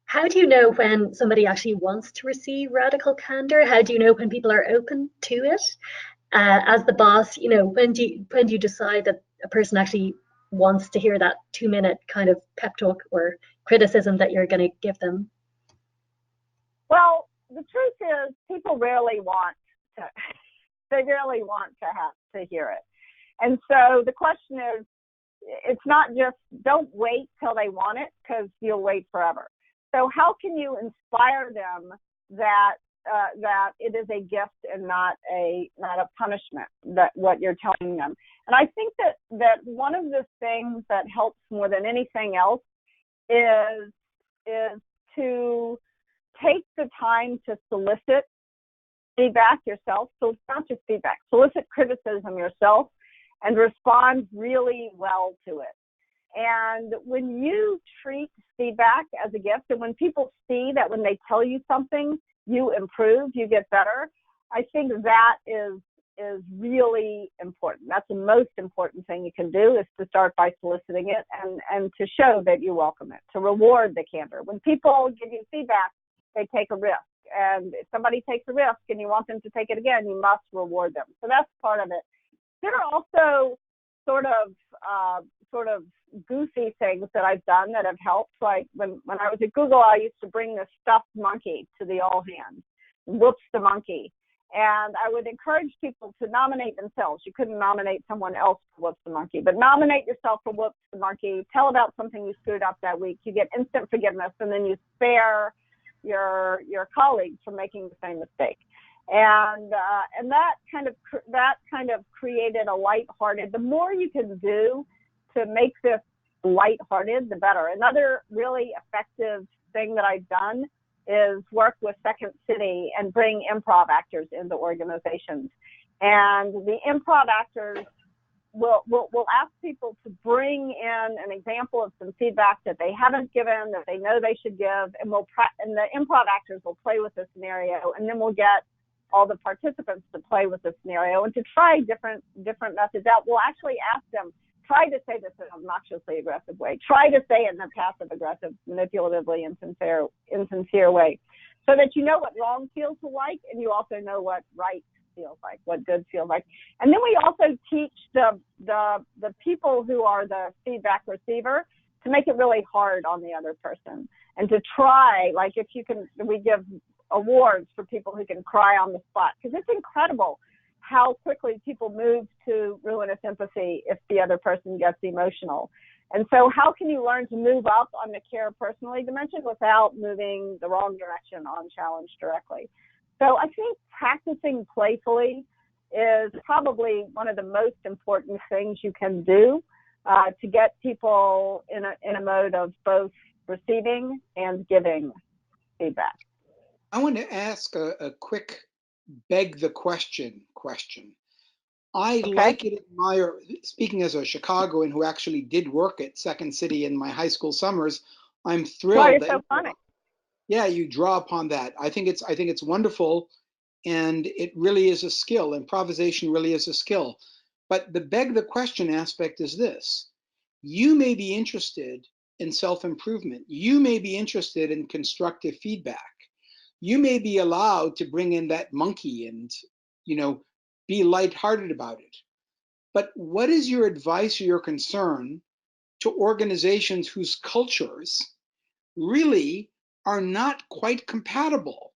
how do you know when somebody actually wants to receive radical candor? How do you know when people are open to it? As the boss, when do you decide that a person actually wants to hear that 2-minute kind of pep talk or criticism that you're going to give them? Well, the truth is, people rarely want to. They rarely want to have to hear it. And so the question is, it's not just, don't wait till they want it, because you'll wait forever. So how can you inspire them that it is a gift and not a punishment, that what you're telling them? And I think that one of the things that helps more than anything else is to take the time to solicit feedback yourself. So it's not just feedback, solicit criticism yourself and respond really well to it. And when you treat feedback as a gift, and when people see that when they tell you something, you improve, you get better, I think that is really important. That's the most important thing you can do, is to start by soliciting it and to show that you welcome it, to reward the candor. When people give you feedback, they take a risk. And if somebody takes a risk and you want them to take it again, you must reward them. So that's part of it. There are also sort of goofy things that I've done that have helped. Like when I was at Google, I used to bring this stuffed monkey to the all hands, Whoops the monkey. And I would encourage people to nominate themselves. You couldn't nominate someone else for Whoops the monkey, but nominate yourself for Whoops the monkey. Tell about something you screwed up that week. You get instant forgiveness, and then you spare your colleagues from making the same mistake. And that kind of created a lighthearted. The more you can do to make this lighthearted, the better. Another really effective thing that I've done is work with Second City and bring improv actors into organizations. And the improv actors will ask people to bring in an example of some feedback that they haven't given, that they know they should give, and the improv actors will play with the scenario, and then we'll get all the participants to play with the scenario and to try different methods out. We'll actually ask them, try to say this in an obnoxiously aggressive way. Try to say it in a passive aggressive, manipulatively insincere way, so that you know what wrong feels like, and you also know what right feels like, what good feels like. And then we also teach the people who are the feedback receiver to make it really hard on the other person, and to try, like, if you can, we give awards for people who can cry on the spot, because it's incredible how quickly people move to ruinous empathy if the other person gets emotional. And so how can you learn to move up on the care personally dimension without moving the wrong direction on challenge directly? So I think practicing playfully is probably one of the most important things you can do to get people in a mode of both receiving and giving feedback. I want to ask a quick beg the question. I like it, admire, speaking as a Chicagoan who actually did work at Second City in my high school summers, I'm thrilled. Why, it's so funny. Yeah, you draw upon that. I think it's wonderful, and it really is a skill. Improvisation really is a skill. But the beg the question aspect is this. You may be interested in self-improvement. You may be interested in constructive feedback. You may be allowed to bring in that monkey and, be lighthearted about it. But what is your advice or your concern to organizations whose cultures really are not quite compatible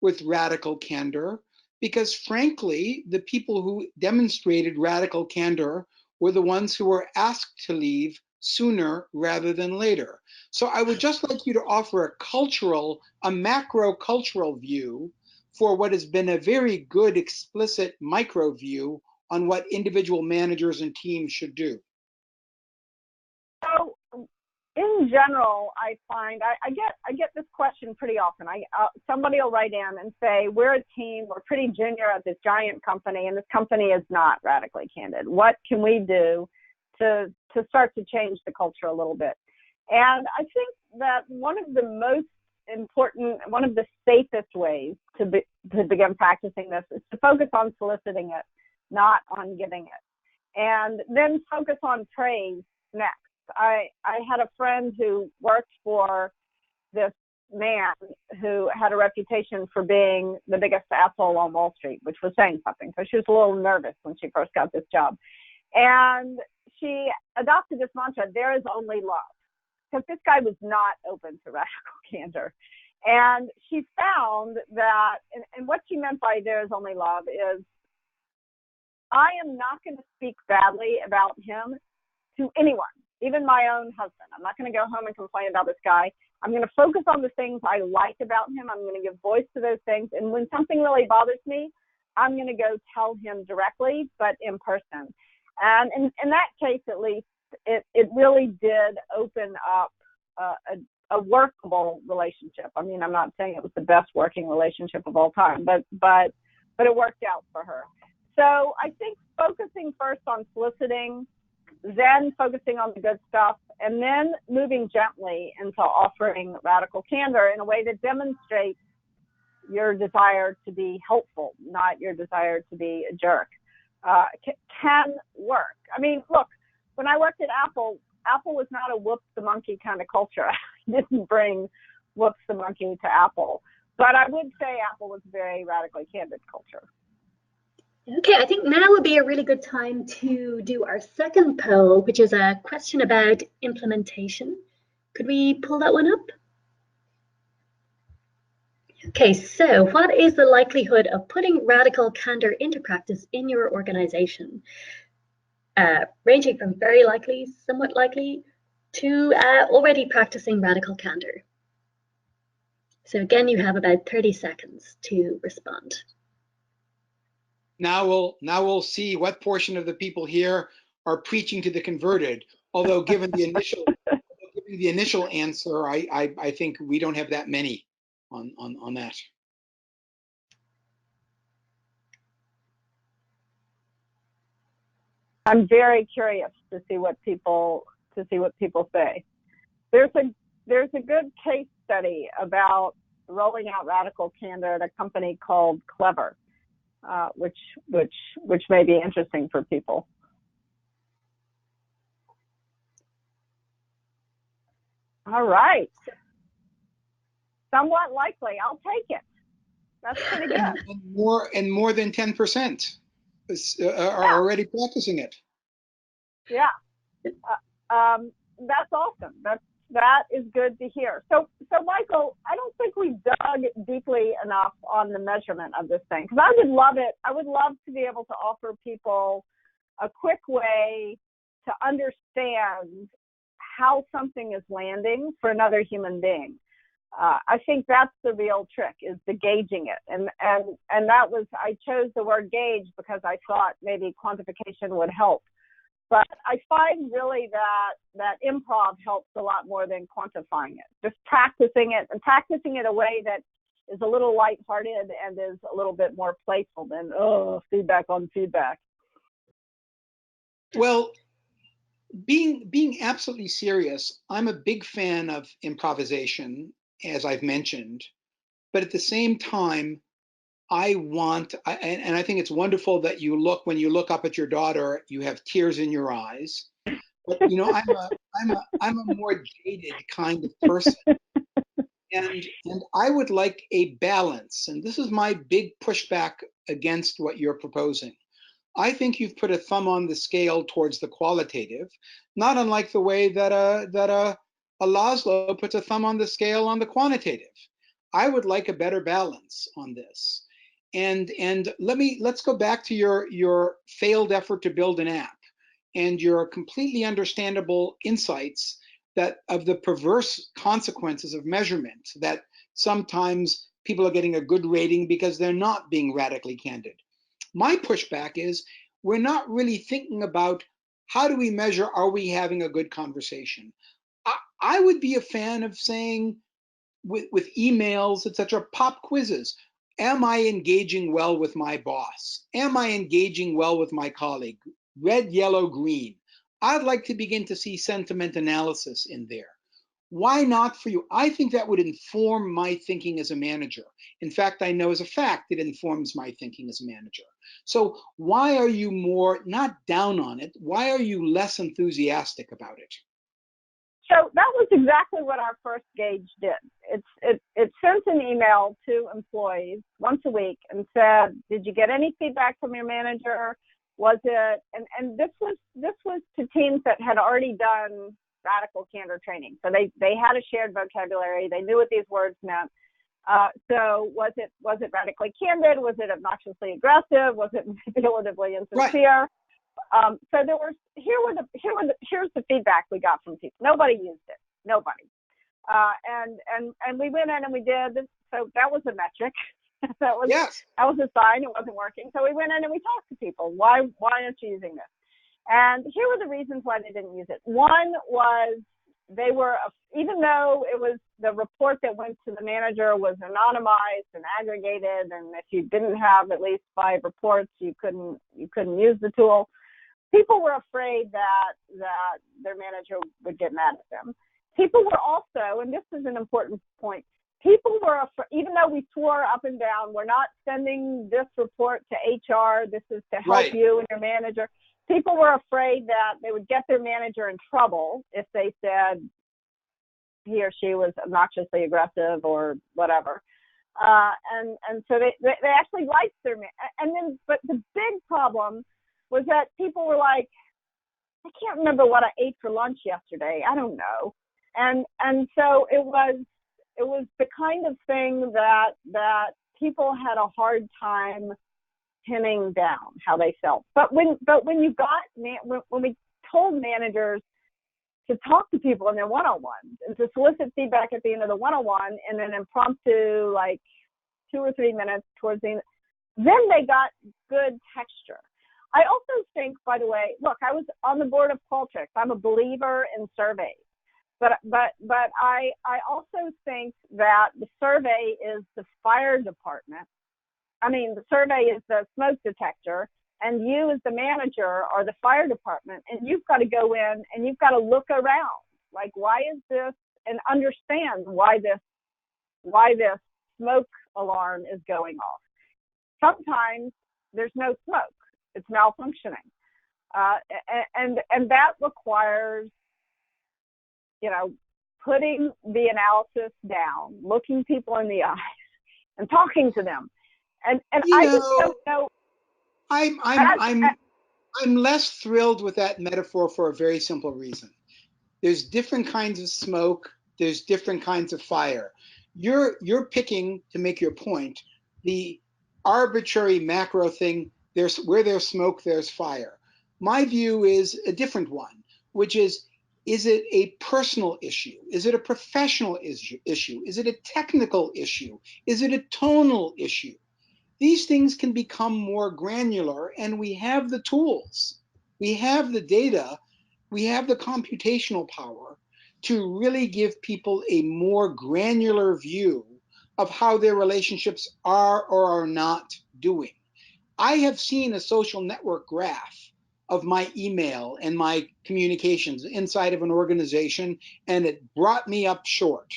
with radical candor? Because frankly, the people who demonstrated radical candor were the ones who were asked to leave sooner rather than later. So I would just like you to offer a macro cultural view for what has been a very good explicit micro view on what individual managers and teams should do. So in general, I find I get this question pretty often. Somebody will write in and say, we're a team, we're pretty junior at this giant company, and this company is not radically candid. What can we do to start to change the culture a little bit? And I think that one of the most important, one of the safest ways to begin practicing this is to focus on soliciting it, not on giving it, and then focus on praise next. I had a friend who worked for this man who had a reputation for being the biggest asshole on Wall Street, which was saying something. So she was a little nervous when she first got this job. And she adopted this mantra, there is only love, because this guy was not open to radical candor. And she found that, and what she meant by there is only love is, I am not going to speak badly about him to anyone, even my own husband. I'm not going to go home and complain about this guy. I'm going to focus on the things I like about him. I'm going to give voice to those things. And when something really bothers me, I'm going to go tell him directly, but in person. And in that case, at least, it really did open up a workable relationship. I mean, I'm not saying it was the best working relationship of all time, but it worked out for her. So I think focusing first on soliciting, then focusing on the good stuff, and then moving gently into offering radical candor in a way that demonstrates your desire to be helpful, not your desire to be a jerk, can work. I mean, look, when I worked at Apple was not a whoops the monkey kind of culture. I didn't bring whoops the monkey to Apple. But I would say Apple was a very radically candid culture. Okay, I think now would be a really good time to do our second poll, which is a question about implementation. Could we pull that one up? Okay, so what is the likelihood of putting radical candor into practice in your organization? Ranging from very likely, somewhat likely, to already practicing radical candor. So again, you have about 30 seconds to respond. Now we'll see what portion of the people here are preaching to the converted. Although given the initial answer, I think we don't have that many on that. I'm very curious to see what people say. There's a good case study about rolling out radical candor at a company called Clever, which may be interesting for people. All right. Somewhat likely. I'll take it. That's pretty good. And more than 10% are already practicing it. Yeah. That's awesome. That is good to hear. So Michael, I don't think we dug deeply enough on the measurement of this thing, because I would love it. I would love to be able to offer people a quick way to understand how something is landing for another human being. I think that's the real trick, is the gauging it. And that was, I chose the word gauge because I thought maybe quantification would help. But I find really that improv helps a lot more than quantifying it. Just practicing it, and practicing it a way that is a little lighthearted and is a little bit more playful than, feedback on feedback. Well, being absolutely serious, I'm a big fan of improvisation, as I've mentioned. But at the same time, and I think it's wonderful that when you look up at your daughter, you have tears in your eyes. But I'm a more jaded kind of person, and I would like a balance. And this is my big pushback against what you're proposing. I think you've put a thumb on the scale towards the qualitative, not unlike the way that a Laszlo puts a thumb on the scale on the quantitative. I would like a better balance on this. And let's go back to your failed effort to build an app and your completely understandable insights that of the perverse consequences of measurement, that sometimes people are getting a good rating because they're not being radically candid. My pushback is we're not really thinking about how do we measure, are we having a good conversation? I would be a fan of saying with emails, etc., pop quizzes. Am I engaging well with my boss? Am I engaging well with my colleague? Red, yellow, green. I'd like to begin to see sentiment analysis in there. Why not for you? I think that would inform my thinking as a manager. In fact, I know as a fact it informs my thinking as a manager. So why are you not down on it? Why are you less enthusiastic about it? So that was exactly what our first gauge did. It sent an email to employees once a week and said, did you get any feedback from your manager? Was it, and this was to teams that had already done Radical Candor training. So they had a shared vocabulary. They knew what these words meant. So was it radically candid? Was it obnoxiously aggressive? Was it manipulatively insincere? Right. So here's the feedback we got from people. Nobody used it. Nobody. And we went in and we did this. So that was a metric. that was a sign it wasn't working. So we went in and we talked to people. Why aren't you using this? And here were the reasons why they didn't use it. One was they were, even though it was the report that went to the manager was anonymized and aggregated, and if you didn't have at least 5 reports, you couldn't use the tool. People were afraid that their manager would get mad at them. People were also, and this is an important point, people were afraid, even though we swore up and down, we're not sending this report to HR, this is to help you and your manager. People were afraid that they would get their manager in trouble if they said he or she was obnoxiously aggressive or whatever. And so they actually liked their manager. But the big problem was that people were like, I can't remember what I ate for lunch yesterday. I don't know. And so it was the kind of thing that people had a hard time pinning down how they felt. But when we told managers to talk to people in their one-on-ones and to solicit feedback at the end of the one-on-one in an impromptu, like 2 or 3 minutes towards the end, then they got good texture. I also think, by the way, look, I was on the board of Qualtrics. I'm a believer in surveys. But I also think that the survey is the fire department. I mean, the survey is the smoke detector, and you as the manager are the fire department, and you've got to go in and you've got to look around. Like, why is this, and understand why this smoke alarm is going off. Sometimes there's no smoke. It's malfunctioning. And that requires, putting the analysis down, looking people in the eyes, and talking to them. And I just don't know. I'm less thrilled with that metaphor for a very simple reason. There's different kinds of smoke. There's different kinds of fire. You're picking, to make your point, the arbitrary macro thing. Where there's smoke, there's fire. My view is a different one, which is it a personal issue? Is it a professional issue? Is it a technical issue? Is it a tonal issue? These things can become more granular, and we have the tools. We have the data. We have the computational power to really give people a more granular view of how their relationships are or are not doing. I have seen a social network graph of my email and my communications inside of an organization, and it brought me up short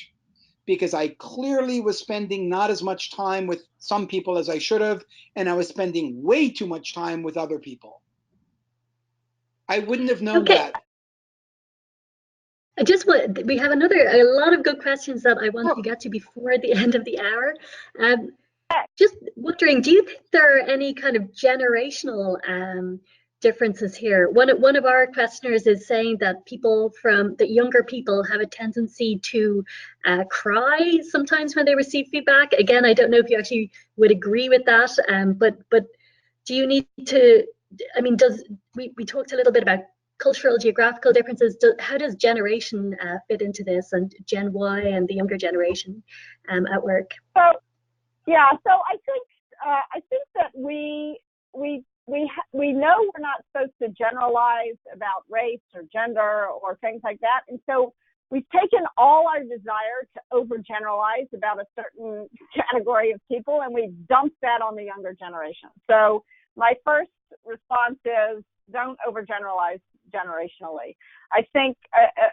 because I clearly was spending not as much time with some people as I should have, and I was spending way too much time with other people. I wouldn't have known that. We have a lot of good questions that I want to get to before the end of the hour. Just wondering, do you think there are any kind of generational differences here? One of our questioners is saying that younger people have a tendency to cry sometimes when they receive feedback. Again, I don't know if you actually would agree with that, but do you need to, I mean, we talked a little bit about cultural, geographical differences. How does generation fit into this, and Gen Y and the younger generation at work? So I think that we know we're not supposed to generalize about race or gender or things like that, and so we've taken all our desire to overgeneralize about a certain category of people, and we've dumped that on the younger generation. So my first response is, don't overgeneralize generationally. I think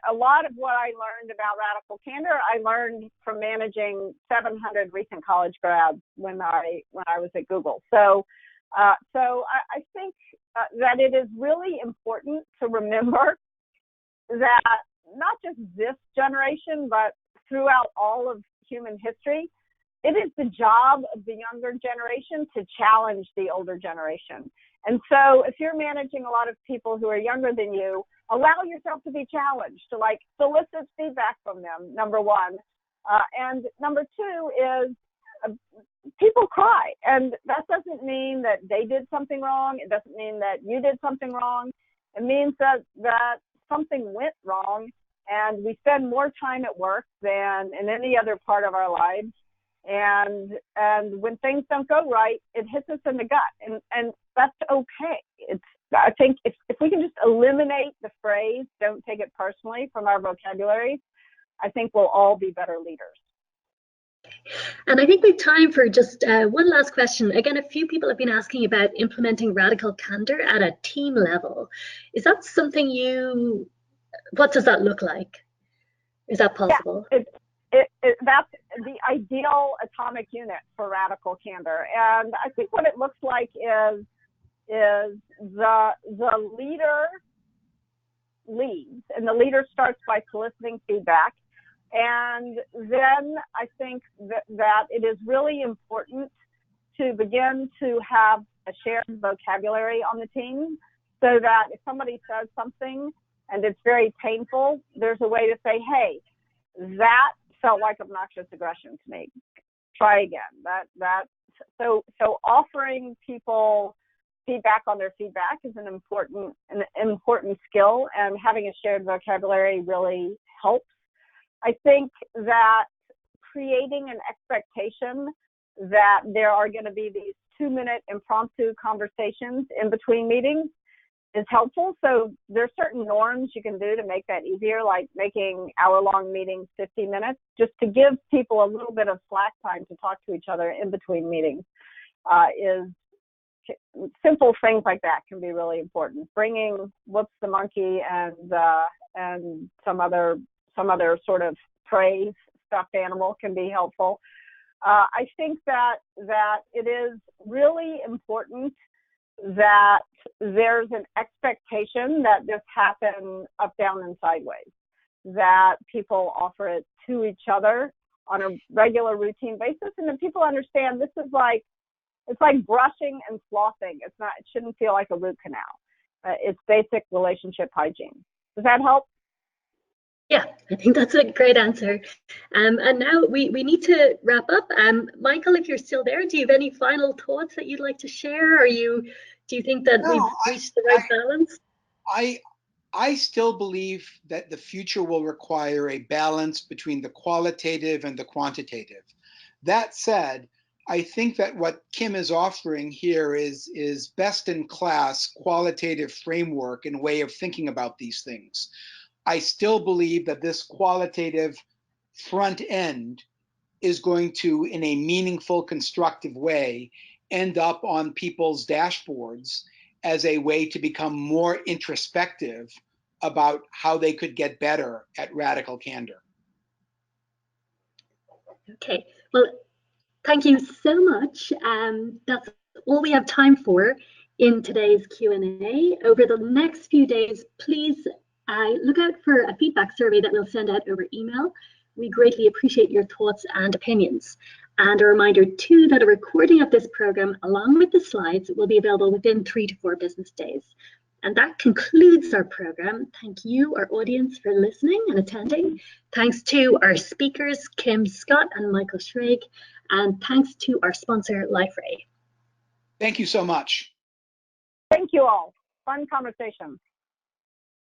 a lot of what I learned about Radical Candor, I learned from managing 700 recent college grads when I was at Google. So I think that it is really important to remember that not just this generation, but throughout all of human history, it is the job of the younger generation to challenge the older generation. And so if you're managing a lot of people who are younger than you, allow yourself to be challenged, to solicit feedback from them, number one. And number two is people cry. And that doesn't mean that they did something wrong. It doesn't mean that you did something wrong. It means that something went wrong, and we spend more time at work than in any other part of our lives. And when things don't go right, it hits us in the gut, and that's okay. I think if we can just eliminate the phrase "don't take it personally" from our vocabulary, I think we'll all be better leaders. And I think we have time for just one last question. Again, a few people have been asking about implementing Radical Candor at a team level. Is that something what does that look like? Is that possible? Yeah, that's the ideal atomic unit for Radical Candor. And I think what it looks like is the leader leads, and the leader starts by soliciting feedback. And then I think that it is really important to begin to have a shared vocabulary on the team, so that if somebody says something and it's very painful, there's a way to say, hey, that felt like obnoxious aggression to me. Try again. So offering people feedback on their feedback is an important skill, and having a shared vocabulary really helps. I think that creating an expectation that there are going to be these 2-minute impromptu conversations in between meetings is helpful. So there's certain norms you can do to make that easier, like making hour-long meetings 50 minutes, just to give people a little bit of slack time to talk to each other in between meetings. Simple things like that can be really important. Bringing whoops the monkey and some other sort of praise stuffed animal can be helpful. I think that it is really important that there's an expectation that this happen up, down, and sideways. that people offer it to each other on a regular routine basis, and then people understand this is like, it's like brushing and flossing. It's not, it shouldn't feel like a root canal. It's basic relationship hygiene. Does that help? Yeah, I think that's a great answer. And now we need to wrap up. Michael, if you're still there, do you have any final thoughts that you'd like to share? Do you think that we've reached the right balance? I still believe that the future will require a balance between the qualitative and the quantitative. That said, I think that what Kim is offering here is best in class qualitative framework and way of thinking about these things. I still believe that this qualitative front end is going to, in a meaningful, constructive way, end up on people's dashboards as a way to become more introspective about how they could get better at radical candor. Okay, well, thank you so much. That's all we have time for in today's Q&A. Over the next few days, please look out for a feedback survey that we'll send out over email. We greatly appreciate your thoughts and opinions. And a reminder too that a recording of this program along with the slides will be available within 3 to 4 business days. And that concludes our program. Thank you, our audience, for listening and attending. Thanks to our speakers, Kim Scott and Michael Schrage, and thanks to our sponsor, LifeRay. Thank you so much. Thank you all. Fun conversation.